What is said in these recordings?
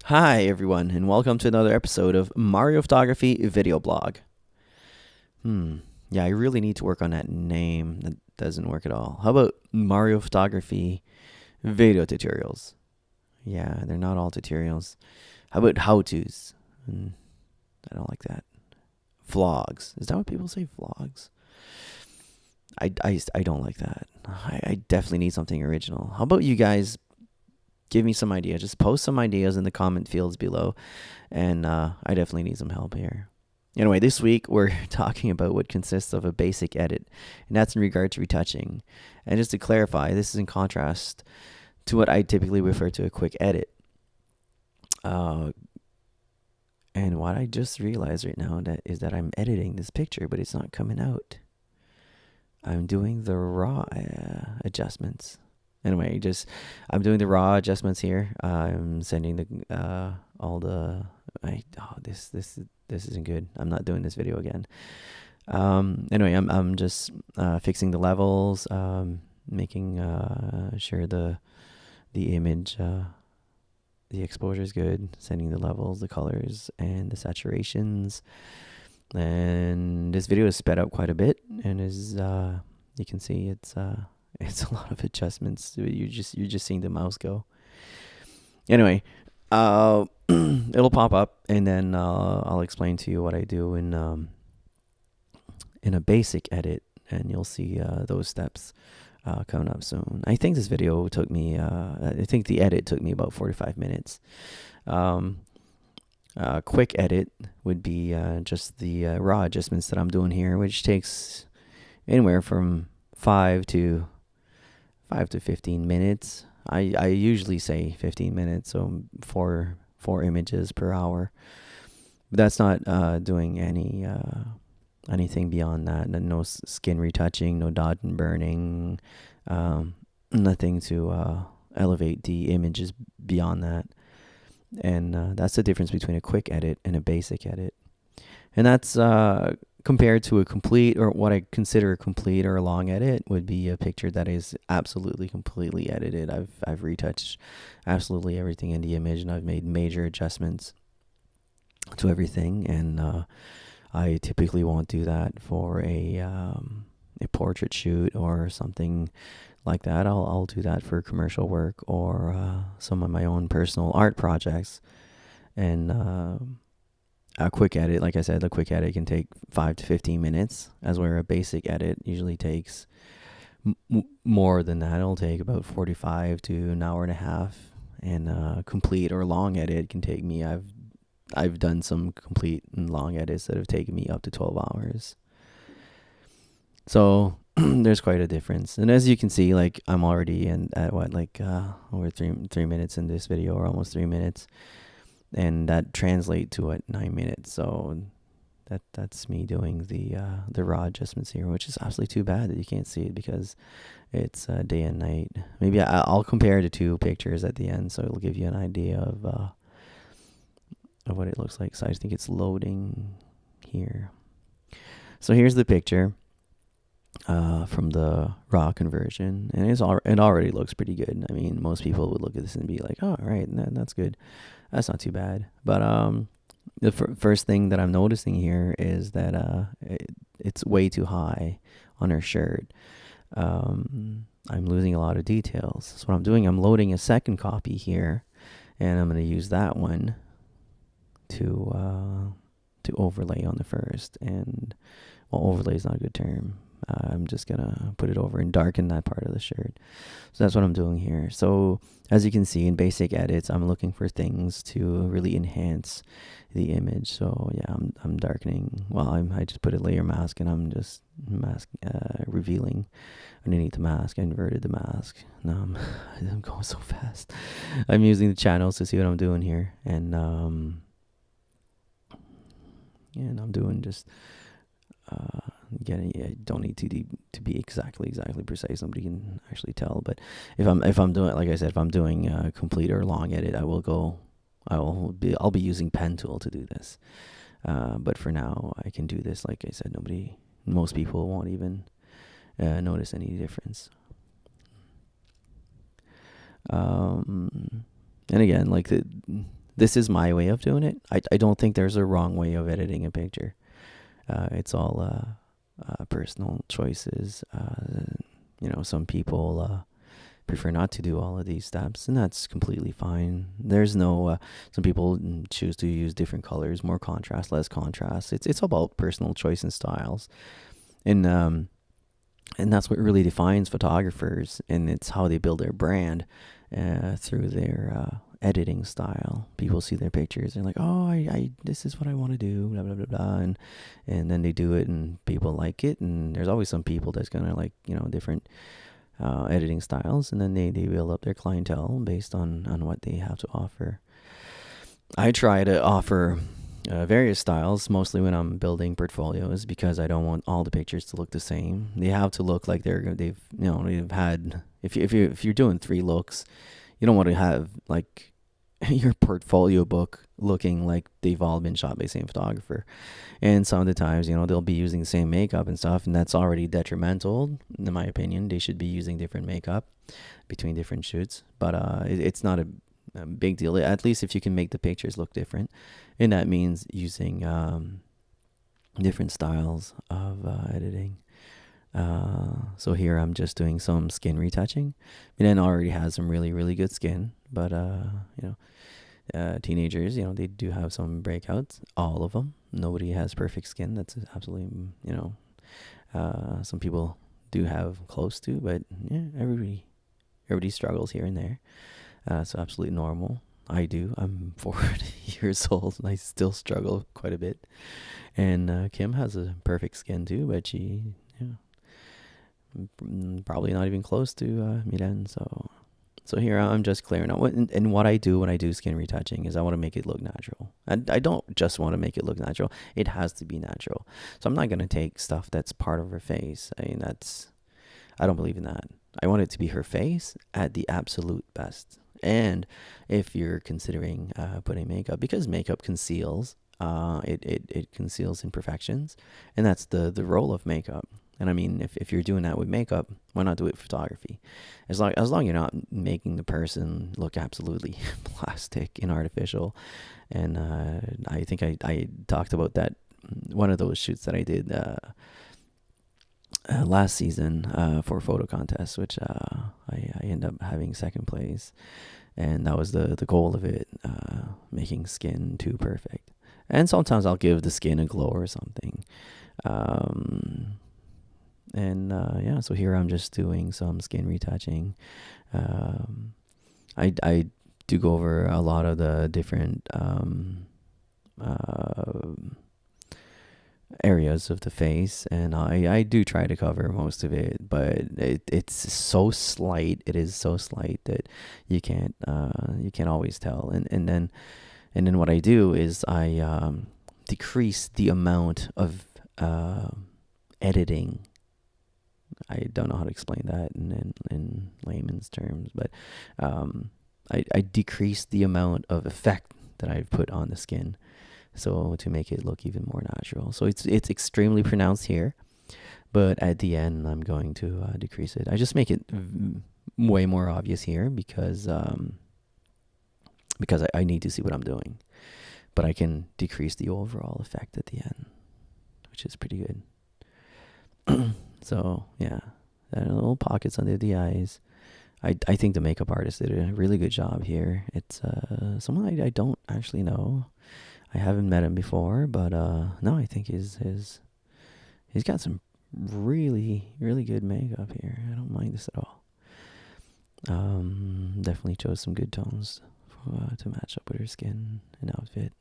Hi, everyone, and welcome to another episode of Mario Photography video blog. Yeah, I really need to work on that name. That doesn't work at all. How about Mario Photography video tutorials? Yeah, they're not all tutorials. How about how-tos? I don't like that. Vlogs. Is that what people say? Vlogs? I don't like that. I definitely need something original. How about you guys give me some ideas? Just post some ideas in the comment fields below, and I definitely need some help here. Anyway, this week we're talking about what consists of a basic edit, and that's in regard to retouching. And just to clarify, this is in contrast to what I typically refer to a quick edit. And what I just realized right now is that I'm editing this picture, but it's not coming out. I'm doing the raw adjustments. Anyway, I'm doing the raw adjustments here. I'm sending the all the. This isn't good. I'm not doing this video again. Anyway, I'm just fixing the levels, making sure the image, the exposure is good, sending the levels, the colors, and the saturations. And this video is sped up quite a bit, and is you can see it's a lot of adjustments. You're just seeing the mouse go. Anyway, it'll pop up, and then I'll explain to you what I do in a basic edit, and you'll see those steps coming up soon. I think this video took me. I think the edit took me about 45 minutes. Quick edit would be just the raw adjustments that I'm doing here, which takes anywhere from 5 to 15 minutes. I usually say 15 minutes, so four images per hour. But that's not doing anything beyond that. No skin retouching, no dodge and burning, nothing to elevate the images beyond that. And that's the difference between a quick edit and a basic edit. And that's compared to a complete, or what I consider a complete or a long edit would be a picture that is absolutely completely edited. I've retouched absolutely everything in the image, and I've made major adjustments to everything. And I typically won't do that for a portrait shoot or something like that. I'll do that for commercial work or some of my own personal art projects. And a quick edit, like I said, the quick edit can take 5 to 15 minutes, as where a basic edit usually takes more than that. It'll take about 45 to an hour and a half. And a complete or long edit can take me, I've done some complete and long edits that have taken me up to 12 hours. So there's quite a difference. And as you can see, like, I'm already at what, like over 3 minutes in this video, or almost 3 minutes. And that translates to 9 minutes. So that's me doing the raw adjustments here, which is absolutely too bad that you can't see it because it's day and night. Maybe I'll compare the two pictures at the end, so it'll give you an idea of what it looks like. So I think it's loading here. So here's the picture from the raw conversion, and it already looks pretty good. I mean, most people would look at this and be like, "Oh, right, that's good. That's not too bad." But the first thing that I'm noticing here is that it's way too high on her shirt. I'm losing a lot of details. So what I'm doing, I'm loading a second copy here, and I'm going to use that one to overlay on the first. And well, overlay is not a good term. I'm just gonna put it over and darken that part of the shirt. So that's what I'm doing here. So as you can see, in basic edits, I'm looking for things to really enhance the image. So yeah, I'm darkening. Well, I just put a layer mask, and I'm just revealing underneath the mask. I inverted the mask. Now I'm going so fast. I'm using the channels to see what I'm doing here, and I'm doing just getting. I don't need to be exactly precise. Nobody can actually tell. But if I'm doing, like I said, if I'm doing a complete or long edit, I'll be using pen tool to do this. But for now, I can do this. Like I said, most people won't even notice any difference. And again, like the this is my way of doing it. I don't think there's a wrong way of editing a picture. It's all personal choices. Some people prefer not to do all of these steps, and that's completely fine. There's no some people choose to use different colors, more contrast, less contrast. It's about personal choice and styles, and that's what really defines photographers, and it's how they build their brand through their editing style. People see their pictures and like, oh, I this is what I want to do, blah blah blah blah, and then they do it, and people like it, and there's always some people that's gonna like different editing styles, and then they build up their clientele based on what they have to offer. I try to offer various styles, mostly when I'm building portfolios, because I don't want all the pictures to look the same. They have to look like they've had. If you're doing 3 looks, you don't want to have like your portfolio book looking like they've all been shot by the same photographer. And some of the times, they'll be using the same makeup and stuff, and that's already detrimental, in my opinion. They should be using different makeup between different shoots, but it's not a big deal. At least if you can make the pictures look different, and that means using different styles of editing. So here I'm just doing some skin retouching. Mylene already has some really, really good skin, but teenagers, they do have some breakouts. All of them. Nobody has perfect skin. That's absolutely, some people do have close to, but yeah, everybody struggles here and there. So absolutely normal. I do. I'm 40 years old and I still struggle quite a bit. And Kim has a perfect skin too, but she, probably not even close to Mylene. So here I'm just clearing out. And what I do when I do skin retouching is I want to make it look natural. I don't just want to make it look natural. It has to be natural. So I'm not going to take stuff that's part of her face. I don't believe in that. I want it to be her face at the absolute best. And if you're considering putting makeup, because makeup conceals, it conceals imperfections, and that's the role of makeup. And I mean, if you're doing that with makeup, why not do it with photography? As long you're not making the person look absolutely plastic and artificial. And I think I talked about that, one of those shoots that I did last season for a photo contest, which I ended up having second place. And that was the goal of it, making skin too perfect. And sometimes I'll give the skin a glow or something. So here I'm just doing some skin retouching. I do go over a lot of the different areas of the face, and I do try to cover most of it, but it's so slight. It is so slight that you can't always tell. And then what I do is I decrease the amount of editing. I don't know how to explain that in layman's terms, but I decrease the amount of effect that I've put on the skin, so to make it look even more natural. So it's extremely pronounced here, but at the end I'm going to decrease it. I just make it way more obvious here because I need to see what I'm doing, but I can decrease the overall effect at the end, which is pretty good. So yeah, little pockets under the eyes. I think the makeup artist did a really good job here. It's someone I don't actually know. I haven't met him before, but no, I think he's got some really, really good makeup here. I don't mind this at all. Definitely chose some good tones to match up with her skin and outfit.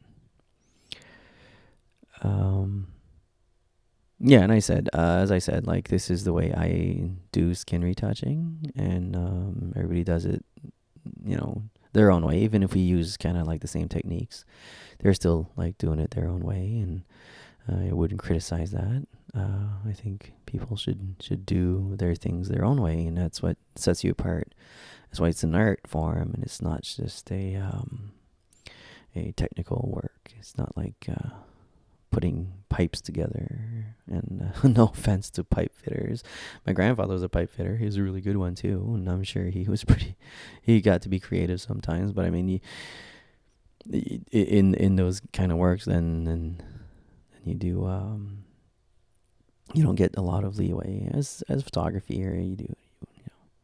Yeah, and as I said, like, this is the way I do skin retouching, and everybody does it, their own way. Even if we use kind of like the same techniques, they're still like doing it their own way, and I wouldn't criticize that. I think people should do their things their own way, and that's what sets you apart. That's why it's an art form, and it's not just a technical work. It's not like putting pipes together, and no offense to pipe fitters. My grandfather was a pipe fitter. He was a really good one too, and I'm sure he got to be creative sometimes, but I mean, in those kind of works, then you do you don't get a lot of leeway as photography here. You do,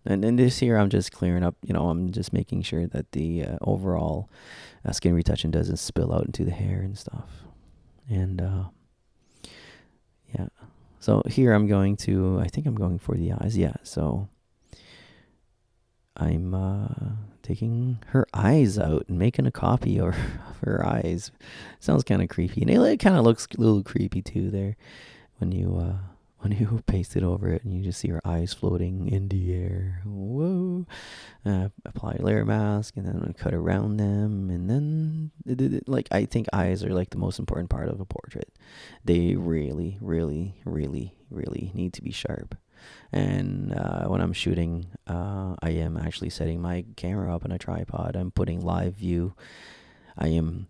and this here I'm just clearing up. I'm just making sure that the overall skin retouching doesn't spill out into the hair and stuff. And yeah, so here I think I'm going for the eyes. Yeah, so I'm taking her eyes out and making a copy of her eyes. Sounds kind of creepy, and it kind of looks a little creepy too there when you paste it over it and you just see her eyes floating in the air. Whoa! Apply a layer mask, and then I'm gonna cut around them, and then like I think eyes are like the most important part of a portrait. They really, really, really, really need to be sharp. And when I'm shooting, I am actually setting my camera up on a tripod. I'm putting live view. I am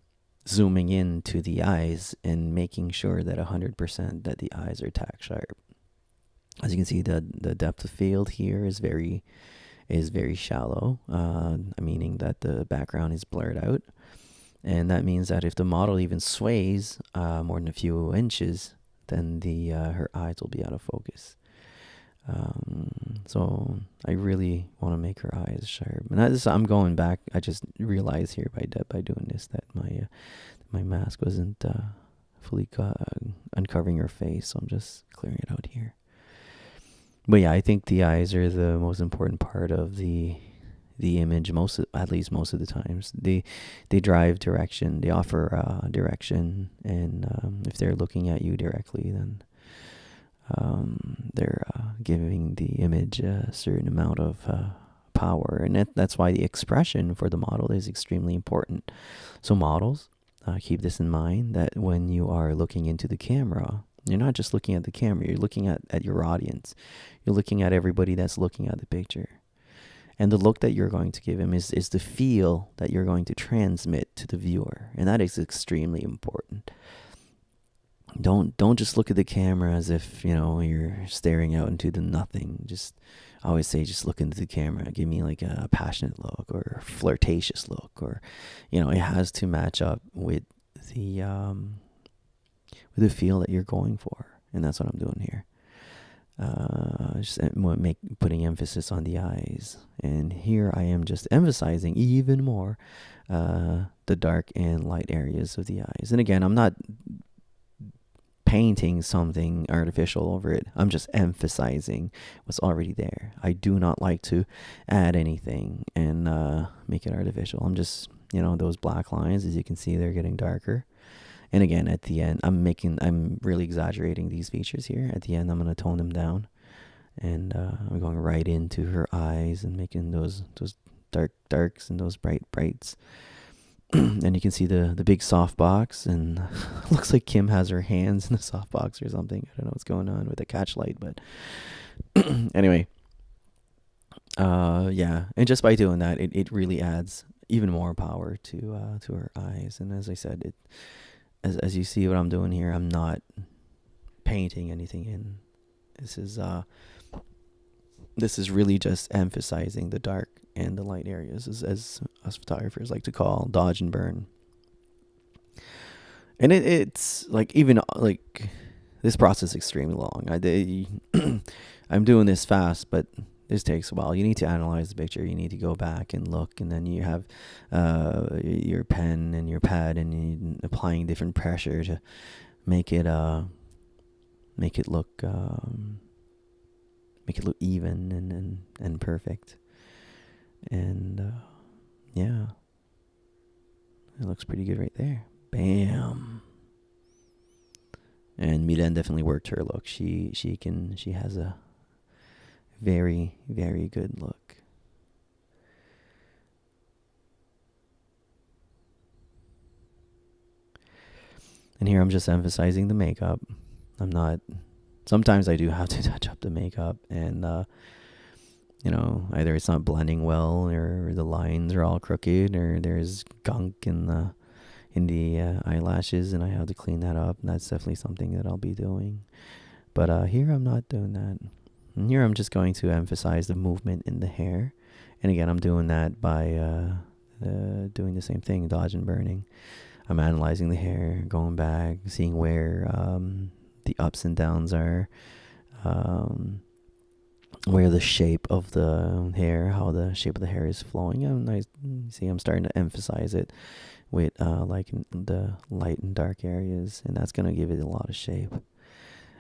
zooming in to the eyes and making sure that 100% that the eyes are tack sharp. As you can see, the depth of field here is very shallow, meaning that the background is blurred out. And that means that if the model even sways more than a few inches, then her eyes will be out of focus. So I really want to make her eyes sharp, and I'm going back. I just realized here by doing this that my mask wasn't fully uncovering her face, so I'm just clearing it out here. But yeah, I think the eyes are the most important part of the image. At least most of the times, they drive direction. They offer direction, and if they're looking at you directly, then they're giving the image a certain amount of power, and that's why the expression for the model is extremely important. So models, keep this in mind, that when you are looking into the camera, you're not just looking at the camera, you're looking at your audience. You're looking at everybody that's looking at the picture. And the look that you're going to give him is the feel that you're going to transmit to the viewer, and that is extremely important. Don't just look at the camera as if you're staring out into the nothing. I always say, just look into the camera. Give me like a passionate look or a flirtatious look, or it has to match up with the feel that you're going for, and that's what I'm doing here. Just putting emphasis on the eyes, and here I am just emphasizing even more the dark and light areas of the eyes. And again, I'm not painting something artificial over it. I'm just emphasizing what's already there. I do not like to add anything and make it artificial. I'm just, those black lines, as you can see, they're getting darker. And again, at the end, I'm really exaggerating these features here. At the end, I'm going to tone them down, and I'm going right into her eyes and making those darks and those brights. And you can see the big soft box, and looks like Kim has her hands in the soft box or something. I don't know what's going on with the catch light, but anyway, yeah. And just by doing that, it really adds even more power to her eyes. And as I said, as you see what I'm doing here, I'm not painting anything in. This is really just emphasizing the dark and the light areas, as us photographers like to call dodge and burn. And it's like, even like, this process is extremely long. I'm doing this fast, but this takes a while. You need to analyze the picture. You need to go back and look, and then you have your pen and your pad, and you're applying different pressure to make it look even and perfect. And yeah, it looks pretty good right there. Bam. And Mylene definitely worked her look. She has a very, very good look. And here I'm just emphasizing the makeup. Sometimes I do have to touch up the makeup, and either it's not blending well, or the lines are all crooked, or there's gunk in the eyelashes, and I have to clean that up. And that's definitely something that I'll be doing. But here I'm not doing that. And here I'm just going to emphasize the movement in the hair. And again, I'm doing that by doing the same thing, dodge and burning. I'm analyzing the hair, going back, seeing where the ups and downs are, um, where the shape of the hair, how the shape of the hair is flowing. I'm starting to emphasize it with like the light and dark areas, and that's gonna give it a lot of shape.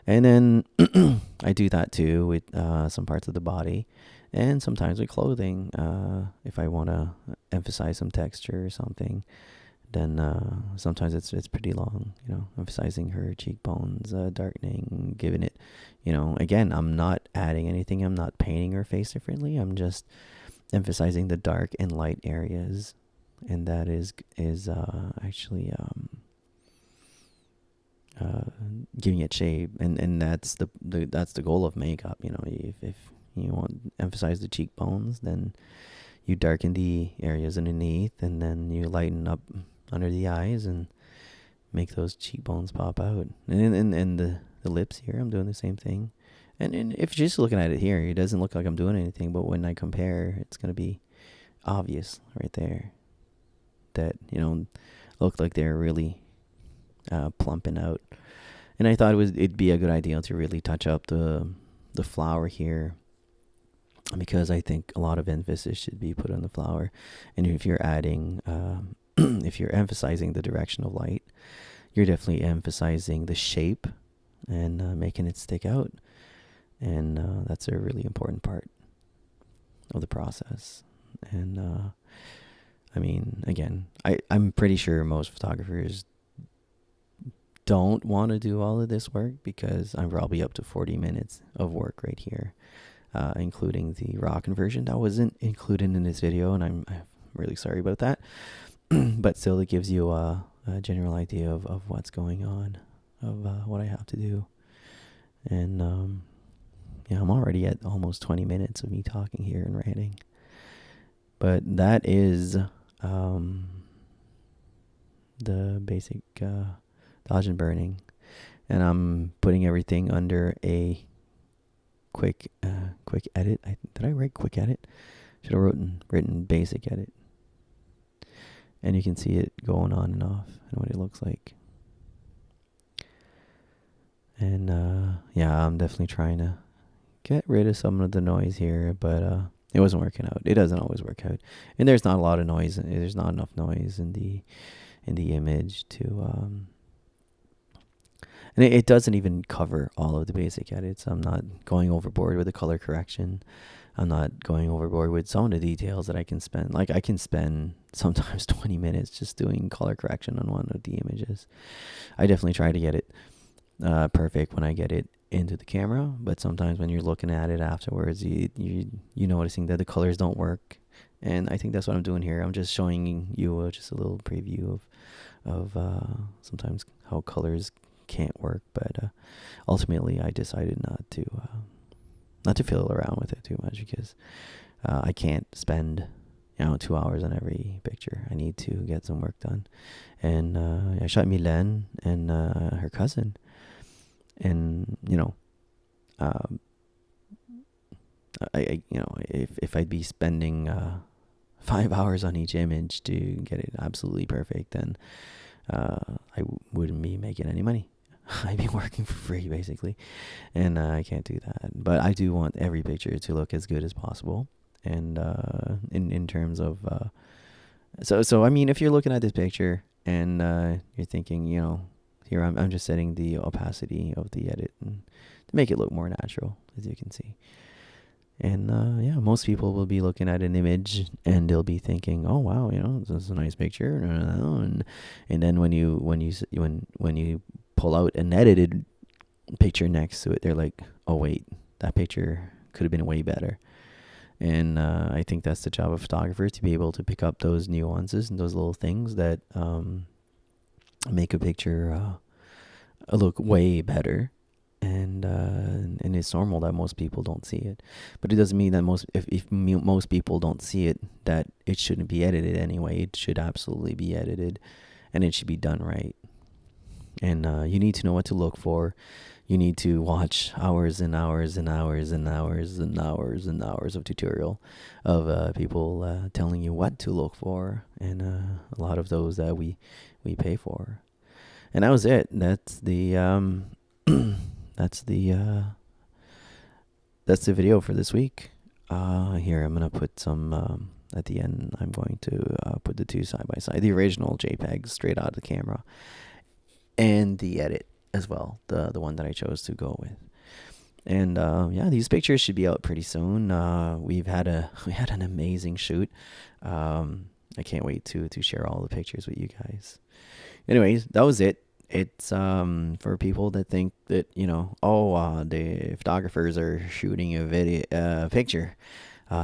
And then I do that too with some parts of the body, and sometimes with clothing. If I want to emphasize some texture or something, then sometimes it's pretty long. Emphasizing her cheekbones, darkening, giving it. Again, I'm not adding anything. I'm not painting her face differently. I'm just emphasizing the dark and light areas, and that is actually giving it shape, and that's the goal of makeup. If you want to emphasize the cheekbones, then you darken the areas underneath, and then you lighten up under the eyes and make those cheekbones pop out. And the lips here, I'm doing the same thing. And if you're just looking at it here, it doesn't look like I'm doing anything, but when I compare, it's going to be obvious right there that look like they're really plumping out. And I thought it'd be a good idea to really touch up the flower here, because I think a lot of emphasis should be put on the flower. And if you're adding if you're emphasizing the direction of light, you're definitely emphasizing the shape and making it stick out. And that's a really important part of the process. And again, I'm pretty sure most photographers don't want to do all of this work, because I'm probably up to 40 minutes of work right here, including the raw conversion that wasn't included in this video, and I'm really sorry about that. But still, it gives you a general idea of what's going on, of what I have to do. And I'm already at almost 20 minutes of me talking here and ranting. But that is the basic dodge and burning. And I'm putting everything under a quick edit. Did I write quick edit? Should have written basic edit. And you can see it going on and off and what it looks like. And I'm definitely trying to get rid of some of the noise here, but it wasn't working out. It doesn't always work out. And there's not a lot of noise. There's not enough noise in the image to and it doesn't even cover all of the basic edits. I'm not going overboard with the color correction. I'm not going overboard with some of the details that I can spend. Like, I can spend sometimes 20 minutes just doing color correction on one of the images. I definitely try to get it perfect when I get it into the camera, but sometimes when you're looking at it afterwards, you noticing that the colors don't work. And I think that's what I'm doing here. I'm just showing you just a little preview of sometimes how colors can't work, but ultimately I decided not to fiddle around with it too much, because I can't spend 2 hours on every picture. I need to get some work done. And I shot Mylene and her cousin, and if I'd be spending 5 hours on each image to get it absolutely perfect, then I wouldn't be making any money. I'd be working for free, basically, and I can't do that. But I do want every picture to look as good as possible. And in terms of so I mean, if you're looking at this picture and you're thinking, here I'm just setting the opacity of the edit and to make it look more natural, as you can see. And most people will be looking at an image and they'll be thinking, oh wow, this is a nice picture, and then when you pull out an edited picture next to it, they're like, oh wait, that picture could have been way better. And I think that's the job of photographers, to be able to pick up those nuances and those little things that make a picture look way better. And it's normal that most people don't see it, but it doesn't mean that if most people don't see it, that it shouldn't be edited anyway. It should absolutely be edited, and it should be done right. And you need to know what to look for. you need to watch hours and hours and hours and hours and hours and hours of tutorial of people telling you what to look for, and a lot of those that we pay for. And that was it. That's the that's the that's the video for this week. Here I'm gonna put some at the end. I'm going to put the two side by side, the original JPEG straight out of the camera, and the edit as well, the one that I chose to go with. And yeah, these pictures should be out pretty soon. We had an amazing shoot. I can't wait to share all the pictures with you guys. Anyways, that was it. It's for people that think that, the photographers are shooting a picture.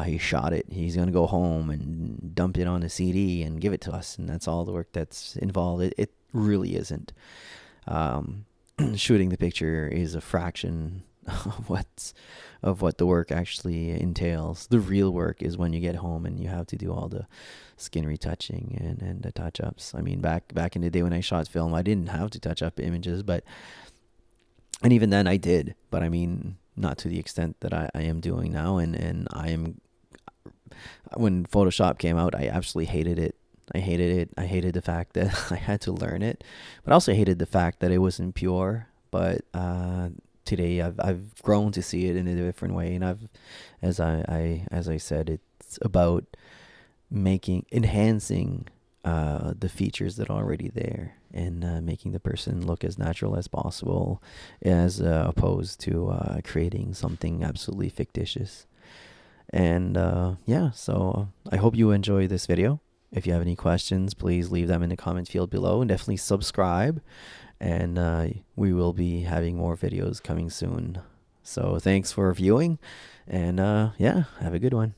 He shot it. He's gonna go home and dump it on a CD and give it to us, and that's all the work that's involved. It really isn't. Shooting the picture is a fraction of what the work actually entails. The real work is when you get home and you have to do all the skin retouching and the touch-ups. I mean, back in the day when I shot film, I didn't have to touch up images, and even then I did, but I mean, not to the extent that I am doing now. And I am, when Photoshop came out, I absolutely hated it. I hated it. I hated the fact that I had to learn it, but I also hated the fact that it wasn't pure. But today I've grown to see it in a different way, and as I said, it's about enhancing the features that are already there, and making the person look as natural as possible, as opposed to creating something absolutely fictitious. And yeah, so I hope you enjoy this video. If you have any questions, please leave them in the comment field below, and definitely subscribe. And we will be having more videos coming soon. So thanks for viewing, and yeah, have a good one.